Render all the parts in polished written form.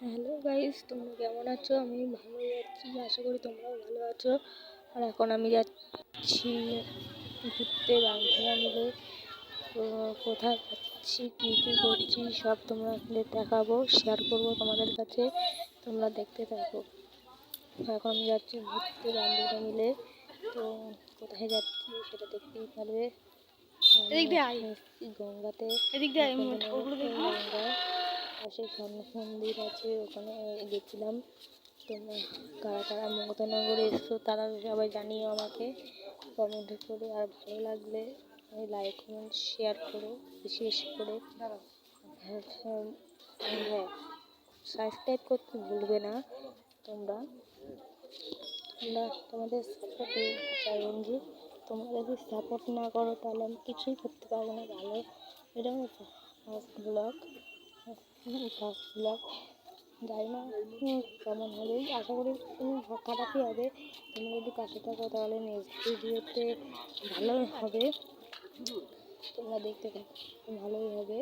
Hello guys, তোমরা কেমন আছো? আমি ভালোই আছি, আশা করি তোমরাও ভালো আছো। আর এখন আমি যাচ্ছি ঘুরতে বন্ধুরা মিলে। তো কোথায় যাচ্ছি, কী কী করছি সব তোমাদের দেখাবো, শেয়ার করবো তোমাদের কাছে। তোমরা দেখতে থাকো। এখন আমি যাচ্ছি ঘুরতে বন্ধুরা মিলে। তো কোথায় যাচ্ছি সেটা দেখতেই পারবে। গঙ্গাতে গঙ্গা পাশে মন্দির আছে, ওখানে গেছিলাম। তোমরা কারা কারা মমতানগরে এসছো তারা সবাই জানিও আমাকে কমেন্ট করে। আর ভালো লাগলে লাইক কমেন্ট শেয়ার করো, বেশি বেশি করে। হ্যাঁ, সাবস্ক্রাইব করতে ভুলবে না। তোমরা তোমাদের সাপোর্ট চাই বন্ধু। তোমরা যদি সাপোর্ট না করো তাহলে আমি কিছুই করতে পারবো না ভালো। এটা আমার ফার্স্ট ব্লগ জানি না কেমন হবে, আশা করি খারাপই হবে। তোমরা যদি পাশে থাকো তাহলে নেক্সট ভিডিওতে ভালোই হবে। তোমরা দেখতে ভালোই হবে।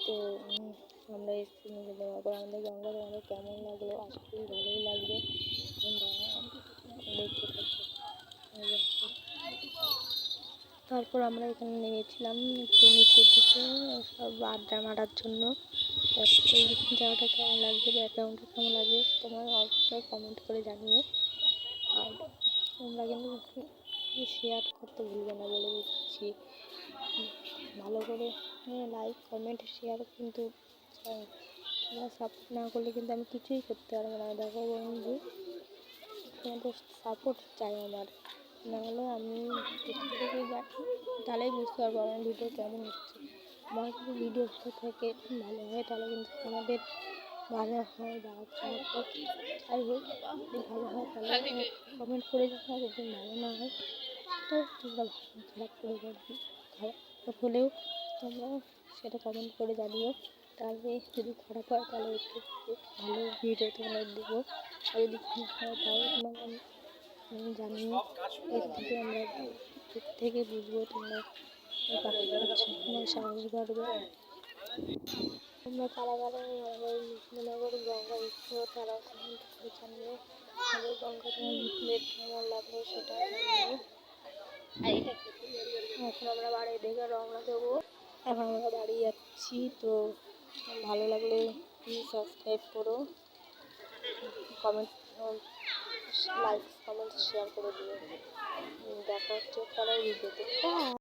তো আমরা এসেছি দেওয়ার পর আমাদের গঙ্গা তোমাদের কেমন লাগলো, আশা করি ভালোই লাগবে। তোমরা দেখতে থাকো। তারপর আমরা এখানে নেমেছিলাম একটু নিচের দিকে সব আড্ডা মারার জন্য। এই জায়গাটা কেমন লাগবে, ব্যাকগ্রাউন্ডটা কেমন লাগবে তোমরা অবশ্যই কমেন্ট করে জানিও। আর তোমরা কিন্তু শেয়ার করতে ভুলবে না বলে দিচ্ছি। ভালো করে লাইক কমেন্ট শেয়ার কিন্তু তোমরা সাপোর্ট না করলে কিন্তু আমি কিছুই করতে পারবো না। দেখো বন্ধু, তোমাদের সাপোর্ট চাই আমার, নাহলে আমি থেকে যাই তাহলেই বুঝতে পারবো আমার ভিডিও কেমন হচ্ছে। আমার যদি ভিডিও ভালো থাকে ভালো হয় তাহলে কিন্তু তোমাদের ভালো হয় বা খারাপ যাই হোক, যদি ভালো হয় তাহলে কমেন্ট করে জানাও। যদি ভালো না হয় সেটাও তোমরা খারাপ করে খারাপ হলেও তোমরা সেটা কমেন্ট করে জানিও। তাহলে যদি খারাপ হয় তাহলে একটু ভালো ভিডিও তোমাদের দেবো, আর যদি খারাপ হয় তাহলে তোমাকে জানিও। এর থেকে আমরা থেকে বুঝবো তোমরা তোমার সাহস বাড়বে। তোমরা কারা কারা আমাদের মুসলিমনগর গঙ্গা এসছো তারা কমেন্ট করে জানিও। আমাদের গঙ্গা তোমাদের কেমন লাগলো সেটা জানিও। এখন আমরা বাড়ি থেকে রওনা দেবো। এখন আমরা বাড়ি যাচ্ছি। তো ভালো লাগলে প্লিজ সাবস্ক্রাইব করো, কমেন্ট লাইক কমেন্ট শেয়ার করে দিও। দেখা হচ্ছে পরের ভিডিওতে।